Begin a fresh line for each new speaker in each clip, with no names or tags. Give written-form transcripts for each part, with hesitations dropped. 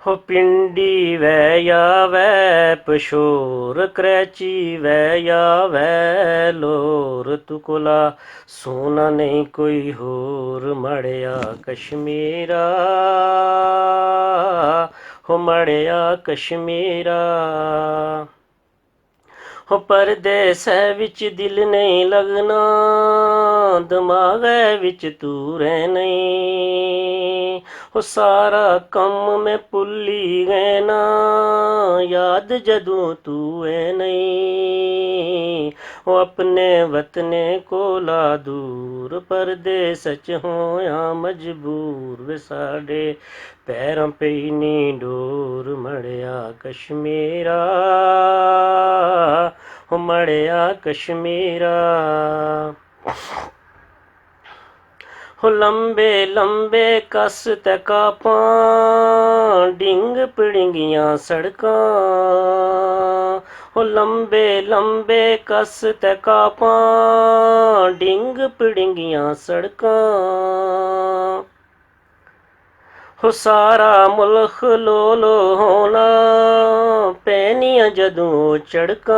ਹੋ ਪਿੰਡੀ ਵੈ ਯਾਵੈ ਪਸ਼ੋਰ ਕਰੈਚੀ ਵੈ ਯਾਵੈ ਲੋਰ ਤੁਕਲਾ ਸੋਨਾ ਨਹੀਂ ਕੋਈ ਹੋਰ ਮੜਿਆ ਕਸ਼ਮੀਰਾ ਹੋ ਮੜਿਆ ਕਸ਼ਮੀਰਾ ਹੋ ਪਰਦੇਸੈ ਵਿੱਚ ਦਿਲ ਨਹੀਂ ਲਗਨਾ ਦਿਮਾਗੈ ਵਿੱਚ ਤੂੰ ਰਹਿ ਨਹੀਂ ਹੋ ਸਾਰਾ ਕੰਮ ਮੈਂ ਭੁੱਲੀ ਗਏ ਨਾ ਯਾਦ ਜਦੋਂ ਤੂੰ ਐ ਨਹੀਂ ਹੋ ਆਪਣੇ ਵਤਨੇ ਕੋਲਾ ਦੂਰ ਪਰਦੇਸ ਚ ਹੋਇਆ ਮਜਬੂਰ ਵੇ ਸਾਡੇ ਪੈਰਾਂ ਪਈ ਨੀ ਡੋਰ ਮੜਿਆ ਕਸ਼ਮੀਰਾ ਹੋ ਮੜਿਆ ਕਸ਼ਮੀਰਾ ਹੋ ਲੰਬੇ ਲੰਬੇ ਕਸ ਤੇ ਕਾਪਾਂ ਡਿੰਗ ਪਿੜਿੰਗੀਆਂ ਸੜਕਾਂ ਹੋ ਲੰਬੇ ਲੰਬੇ ਕਸ ਤੇ ਕਾਪਾਂ ਡਿੰਗ ਪਿੜਿੰਗੀਆਂ ਸੜਕਾਂ ਹੋ ਸਾਰਾ ਮੁਲਕ ਲੋ ਲੋ ਹੋਣਾ ਪੈਨੀਆਂ ਜਦੋਂ ਚੜਕਾਂ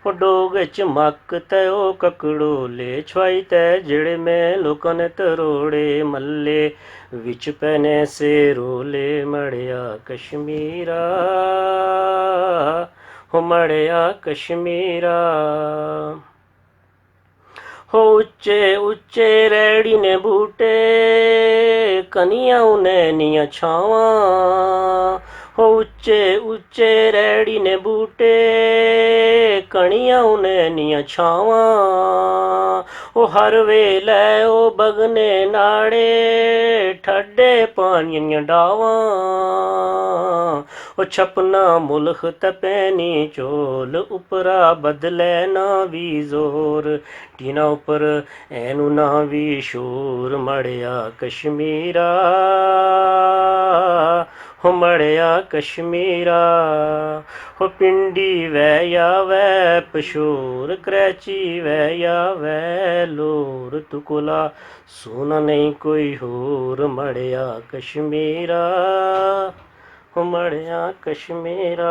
ਹੋ ਡੋਗ ਚ ਮੱਕ ਤੇ ਉਹ ਕਕੜੋਲੇ ਛਵਾਈ ਤੇ ਜਿਹੜੇ ਮੈਂ ਲੋਕਾਂ ਨੇ ਤਰੋੜੇ ਮੱਲੇ ਵਿੱਚ ਪੈਨੇ ਸੇ ਰੋਲੇ ਮੜਿਆ ਕਸ਼ਮੀਰਾ ਹੋ ਮੜਿਆ ਕਸ਼ਮੀਰਾ ਹੋ ਉੱਚੇ ਉੱਚੇ ਰੈੜੀ ਨੇ ਬੂਟੇ ਕਨੀਆਂ ਉਨੇ ਨੀਆਂ ਛਾਵਾਂ ਹੋ ਉੱਚੇ ਉੱਚੇ ਰੈੜੀ ਨੇ ਬੂਟੇ ਕਣੀਆਂ ਉਨੇ ਨੀਆਂ ਛਾਵਾਂ ਉਹ ਹਰ ਵੇਲੇ ਉਹ ਬਗਨੇ ਨਾੜੇ ਠੱਡੇ ਪਾਣੀਆਂ ਡਾਵਾਂ ਉਹ ਛਪਨਾ ਮੁਲਖ ਤਪੈਨੀ ਚੋਲ ਉਪਰਾ ਬਦਲੇ ਨਾ ਵੀ ਜ਼ੋਰ ਟੀਨਾ ਉੱਪਰ ਐਨੂੰ ਨਾ ਵੀ ਸ਼ੋਰ ਮੜਿਆ ਕਸ਼ਮੀਰਾ ਹੋ ਮੜਿਆ ਕਸ਼ਮੀਰਾ ਹੋ ਪਿੰਡੀ ਵੈ ਯਾਵੈ ਪਸ਼ੋਰ ਕਰੈਚੀ ਵੈ ਯਾਵੈ ਲੋਰ ਤੁਕਲਾ ਸੋਨਾ ਨਹੀਂ ਕੋਈ ਹੋਰ ਮੜਿਆ ਕਸ਼ਮੀਰਾ ਹੋ ਮੜਿਆ ਕਸ਼ਮੀਰਾ।